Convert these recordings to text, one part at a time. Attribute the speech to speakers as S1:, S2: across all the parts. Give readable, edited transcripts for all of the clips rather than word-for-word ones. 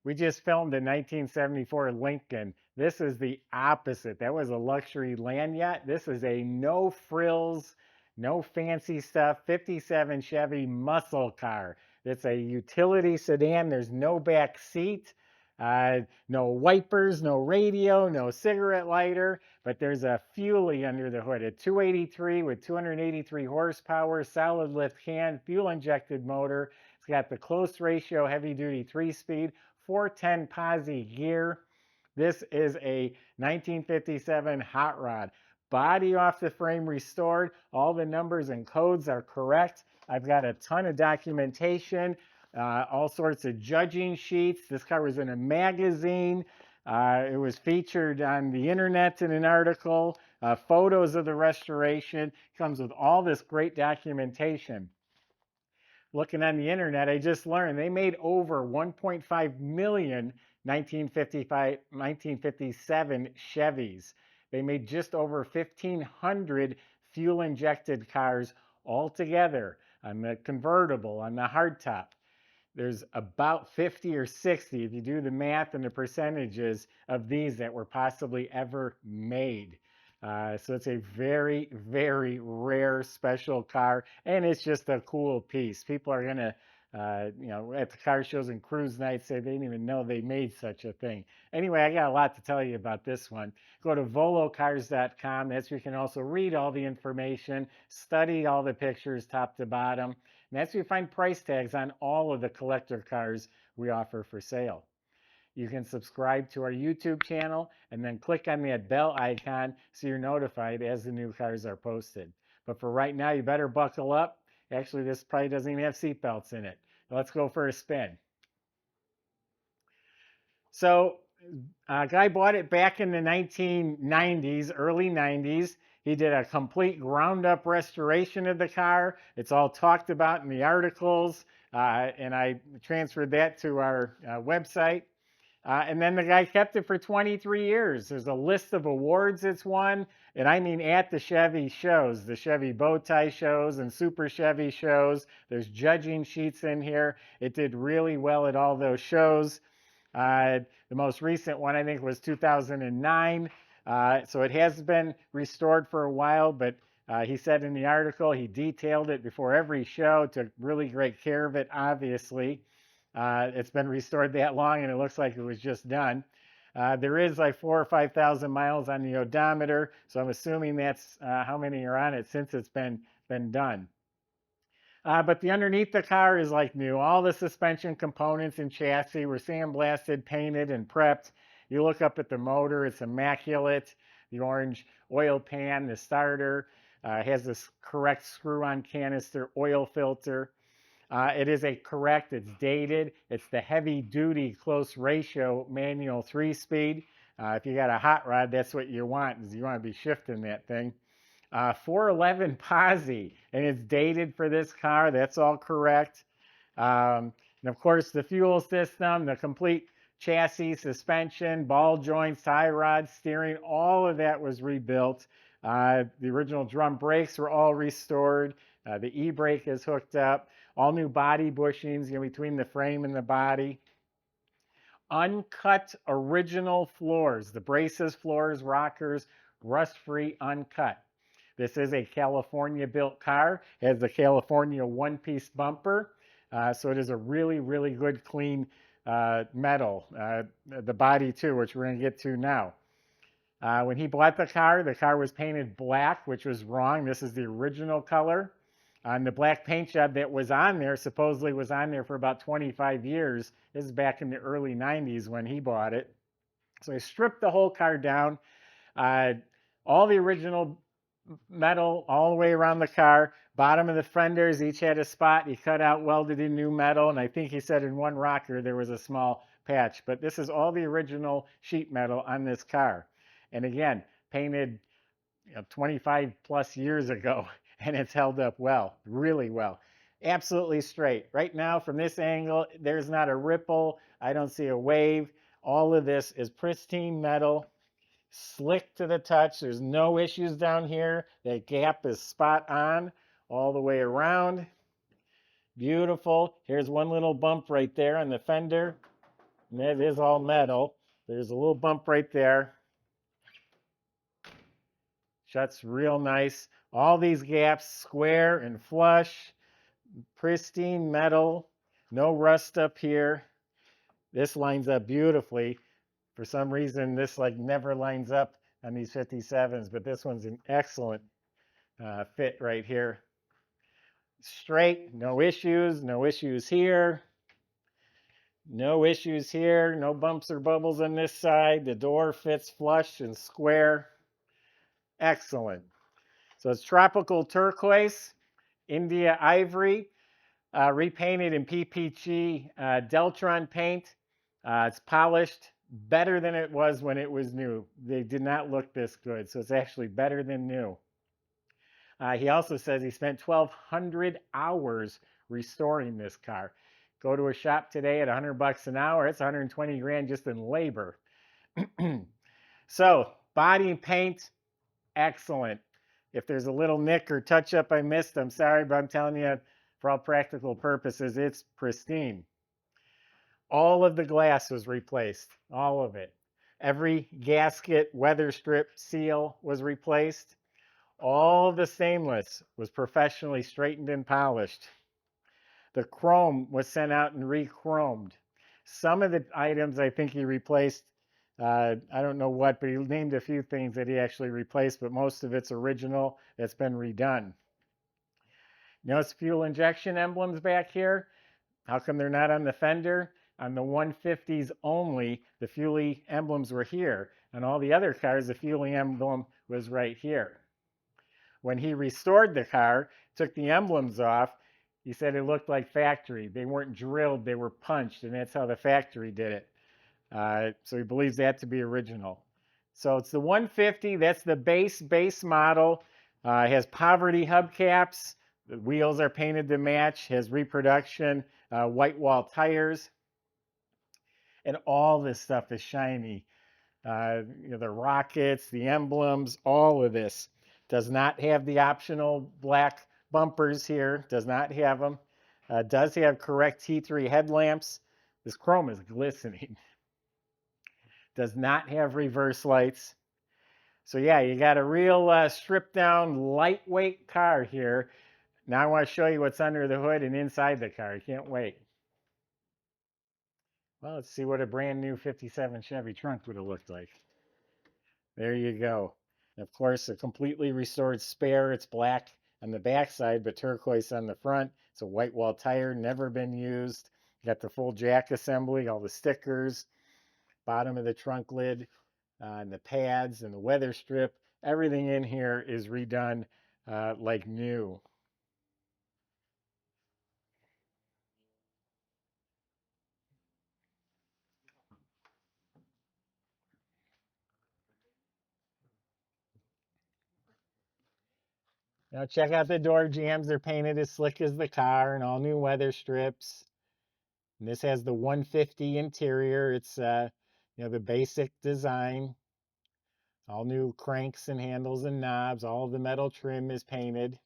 S1: We just filmed a 1974 Lincoln. This is the opposite. That was a luxury land yacht. This is a no frills, no fancy stuff, 57 Chevy muscle car. It's a utility sedan. There's no back seat, no wipers, no radio, no cigarette lighter, but there's a fuelie under the hood. A 283 with 283 horsepower, solid lift can, fuel injected motor. It's got the close ratio heavy duty 3-speed, 410 posi gear. This is a 1957 hot rod. Body off the frame restored. All the numbers and codes are correct. I've got a ton of documentation, all sorts of judging sheets. This car was in a magazine. It was featured on the internet in an article. Photos of the restoration. Comes with all this great documentation. Looking on the internet, I just learned they made over 1.5 million 1957 Chevys. They made just over 1,500 fuel-injected cars altogether on the convertible, on the hardtop. There's about 50 or 60, if you do the math and the percentages, of these that were possibly ever made. So it's a very, very rare special car, and it's just a cool piece. People are going to, at the car shows and cruise nights say they didn't even know they made such a thing. Anyway, I got a lot to tell you about this one. Go to volocars.com. That's where you can also read all the information, study all the pictures top to bottom. And that's where you find price tags on all of the collector cars we offer for sale. You can subscribe to our YouTube channel and then click on that bell icon so you're notified as the new cars are posted. But for right now, you better buckle up. Actually, this probably doesn't even have seatbelts in it. Let's go for a spin. So a guy bought it back in the 1990s, early 90s. He did a complete ground up restoration of the car. It's all talked about in the articles, and I transferred that to our website. And then the guy kept it for 23 years. There's a list of awards it's won, and I mean at the Chevy shows, the Chevy Bowtie shows and Super Chevy shows. There's judging sheets in here. It did really well at all those shows. The most recent one, I think, was 2009. So it has been restored for a while, but he said in the article he detailed it before every show, took really great care of it, obviously. It's been restored that long, and it looks like it was just done. There is like 4,000 or 5,000 miles on the odometer, so I'm assuming that's how many are on it since it's been done. But the underneath the car is like new. All the suspension components and chassis were sandblasted, painted, and prepped. You look up at the motor, it's immaculate. The orange oil pan, the starter, has this correct screw-on canister oil filter. It is it's dated. It's the heavy-duty close ratio manual 3-speed. If you got a hot rod, that's what you want, is you want to be shifting that thing. 411 posi, and it's dated for this car. That's all correct. And of course, the fuel system, the complete chassis, suspension, ball joints, tie rods, steering, all of that was rebuilt. The original drum brakes were all restored. The e-brake is hooked up. All new body bushings between the frame and the body. Uncut original floors. The braces, floors, rockers, rust-free, uncut. This is a California-built car. It has the California one-piece bumper. So it is a really, really good, clean metal. The body, too, which we're going to get to now. When he bought the car was painted black, which was wrong. This is the original color. And the black paint job that was on there supposedly was on there for about 25 years. This is back in the early 90s when he bought it. So he stripped the whole car down. All the original metal all the way around the car. Bottom of the fenders each had a spot. He cut out, welded in new metal, and I think he said in one rocker there was a small patch. But this is all the original sheet metal on this car. And again, painted 25 plus years ago, and it's held up well, really well. Absolutely straight. Right now, from this angle, there's not a ripple. I don't see a wave. All of this is pristine metal, slick to the touch. There's no issues down here. That gap is spot on all the way around. Beautiful. Here's one little bump right there on the fender. And it is all metal. There's a little bump right there. Shuts real nice. All these gaps square and flush. Pristine metal. No rust up here. This lines up beautifully. For some reason, this like never lines up on these 57s, but this one's an excellent fit right here. Straight, no issues, no issues here. No issues here, no bumps or bubbles on this side. The door fits flush and square. Excellent. So it's tropical turquoise, India ivory, repainted in PPG Deltron paint. It's polished better than it was when it was new. They did not look this good, so it's actually better than new. He also says he spent 1,200 hours restoring this car. Go to a shop today at $100 an hour. It's 120 grand just in labor. So body and paint, excellent. If there's a little nick or touch up I missed, I'm sorry, but I'm telling you, for all practical purposes, it's pristine. All of the glass was replaced, all of it. Every gasket, weather strip, seal was replaced. All of the stainless was professionally straightened and polished. The chrome was sent out and re-chromed. Some of the items I think he replaced, I don't know what, but he named a few things that he actually replaced, but most of it's original. It's been redone. Notice fuel injection emblems back here. How come they're not on the fender? On the 150s only, the fuel emblems were here. On all the other cars, the fuel emblem was right here. When he restored the car, took the emblems off, he said it looked like factory. They weren't drilled, they were punched, and that's how the factory did it. So he believes that to be original. So it's the 150, that's the base model. It has poverty hubcaps. The wheels are painted to match, has reproduction, white wall tires. And all this stuff is shiny. The rockets, the emblems, all of this. Does not have the optional black bumpers here. Does not have them. Does have correct T3 headlamps. This chrome is glistening. Does not have reverse lights. So yeah, you got a real stripped down, lightweight car here. Now I want to show you what's under the hood and inside the car. I can't wait. Well, let's see what a brand new 57 Chevy trunk would have looked like. There you go. Of course, a completely restored spare. It's black on the backside, but turquoise on the front. It's a white wall tire, never been used. Got the full jack assembly, all the stickers, bottom of the trunk lid, and the pads and the weather strip. Everything in here is redone like new. Now check out the door jambs. They're painted as slick as the car and all new weather strips. And this has the 150 interior. It's the basic design. All new cranks and handles and knobs. All the metal trim is painted.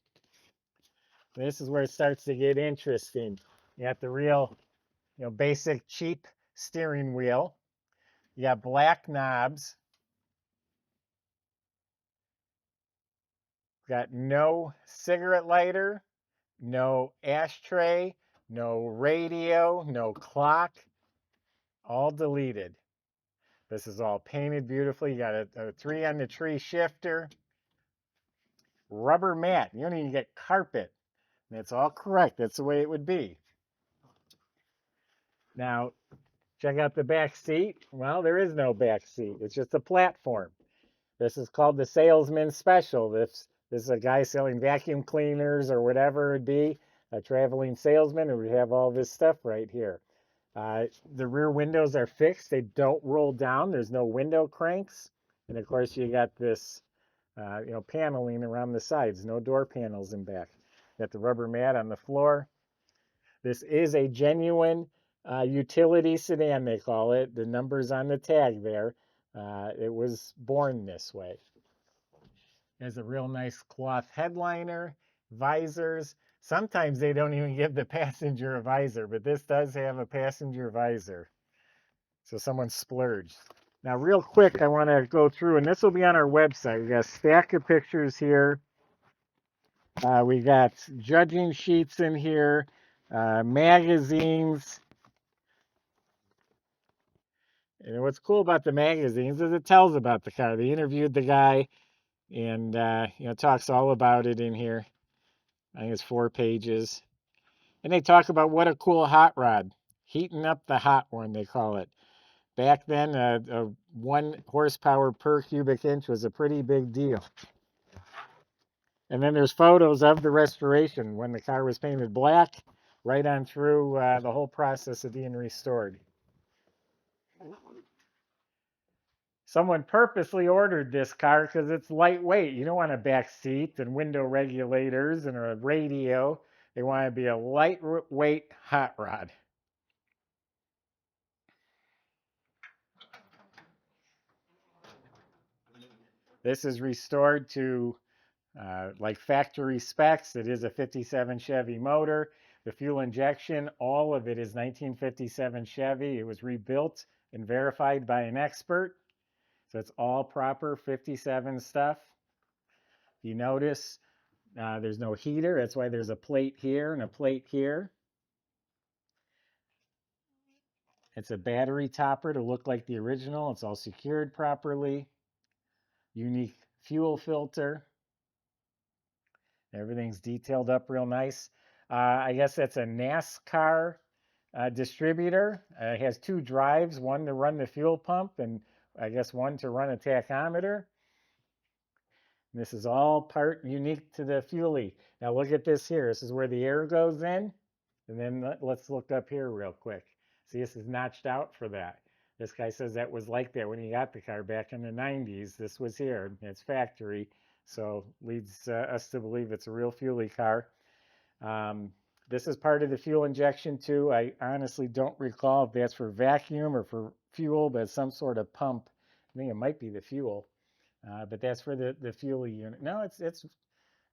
S1: This is where it starts to get interesting. You got the real, basic cheap steering wheel. You got black knobs. Got no cigarette lighter, no ashtray, no radio, no clock. All deleted. This is all painted beautifully. You got a 3 on the tree shifter. Rubber mat. You don't even get carpet. That's all correct. That's the way it would be. Now, check out the back seat. Well, there is no back seat. It's just a platform. This is called the Salesman Special. This is a guy selling vacuum cleaners or whatever it be, a traveling salesman, and we have all this stuff right here. The rear windows are fixed. They don't roll down. There's no window cranks. And of course, you got this, paneling around the sides. No door panels in back. Got the rubber mat on the floor. This is a genuine utility sedan, they call it. The number's on the tag there. It was born this way. There's a real nice cloth headliner, visors. Sometimes they don't even give the passenger a visor, but this does have a passenger visor. So someone splurged. Now, real quick, I want to go through, and this will be on our website. We got a stack of pictures here. We got judging sheets in here, magazines. And what's cool about the magazines is it tells about the car. They interviewed the guy, and talks all about it in here. I think it's 4 pages. And they talk about what a cool hot rod. Heating up the hot one, they call it. Back then, a 1 horsepower per cubic inch was a pretty big deal. And then there's photos of the restoration when the car was painted black, right on through the whole process of being restored. Someone purposely ordered this car because it's lightweight. You don't want a back seat and window regulators and a radio. They want to be a lightweight hot rod. This is restored to like factory specs. It is a 57 Chevy motor. The fuel injection, all of it is 1957 Chevy. It was rebuilt and verified by an expert. So it's all proper 57 stuff. You notice there's no heater. That's why there's a plate here and a plate here. It's a battery topper to look like the original. It's all secured properly. Unique fuel filter. Everything's detailed up real nice. I guess that's a NASCAR distributor. It has 2 drives, one to run the fuel pump and I guess one to run a tachometer. And this is all part unique to the fuelie. Now look at this here. This is where the air goes in. And then let's look up here real quick. See, this is notched out for that. This guy says that was like that when he got the car back in the 90s. This was here. It's factory. So leads us to believe it's a real fuelie car. This is part of the fuel injection too. I honestly don't recall if that's for vacuum or for fuel, but it's some sort of pump. I think it might be the fuel, but that's for the fuelie unit. No, it's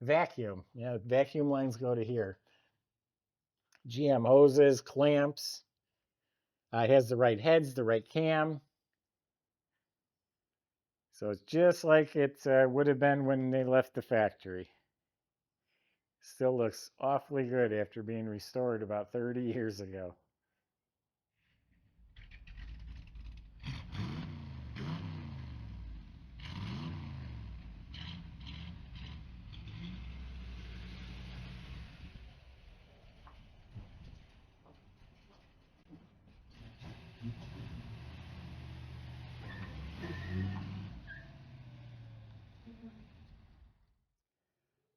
S1: vacuum. Yeah, vacuum lines go to here. GM hoses, clamps. It has the right heads, the right cam. So it's just like it would have been when they left the factory. Still looks awfully good after being restored about 30 years ago.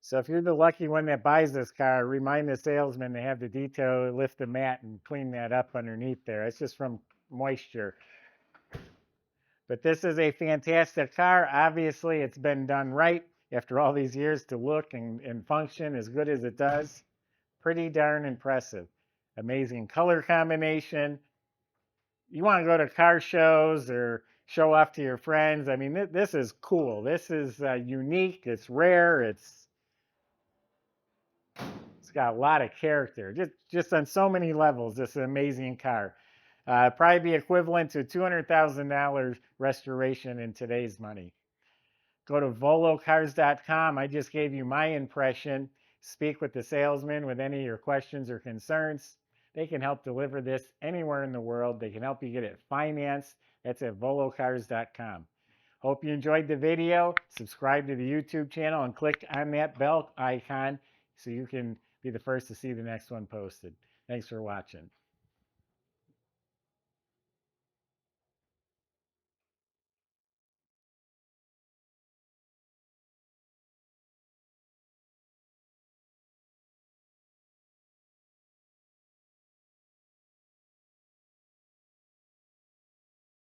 S1: So if you're the lucky one that buys this car, remind the salesman to have the detail lift the mat and clean that up underneath there. It's just from moisture. But this is a fantastic car. Obviously, it's been done right after all these years to look and function as good as it does. Pretty darn impressive. Amazing color combination. You want to go to car shows or show off to your friends. I mean, this is cool. This is unique. It's rare. It's got a lot of character. Just on so many levels, this is an amazing car. Probably be equivalent to $200,000 restoration in today's money. Go to volocars.com. I just gave you my impression. Speak with the salesman with any of your questions or concerns. They can help deliver this anywhere in the world. They can help you get it financed. That's at volocars.com. Hope you enjoyed the video. Subscribe to the YouTube channel and click on that bell icon so you can be the first to see the next one posted. Thanks for watching.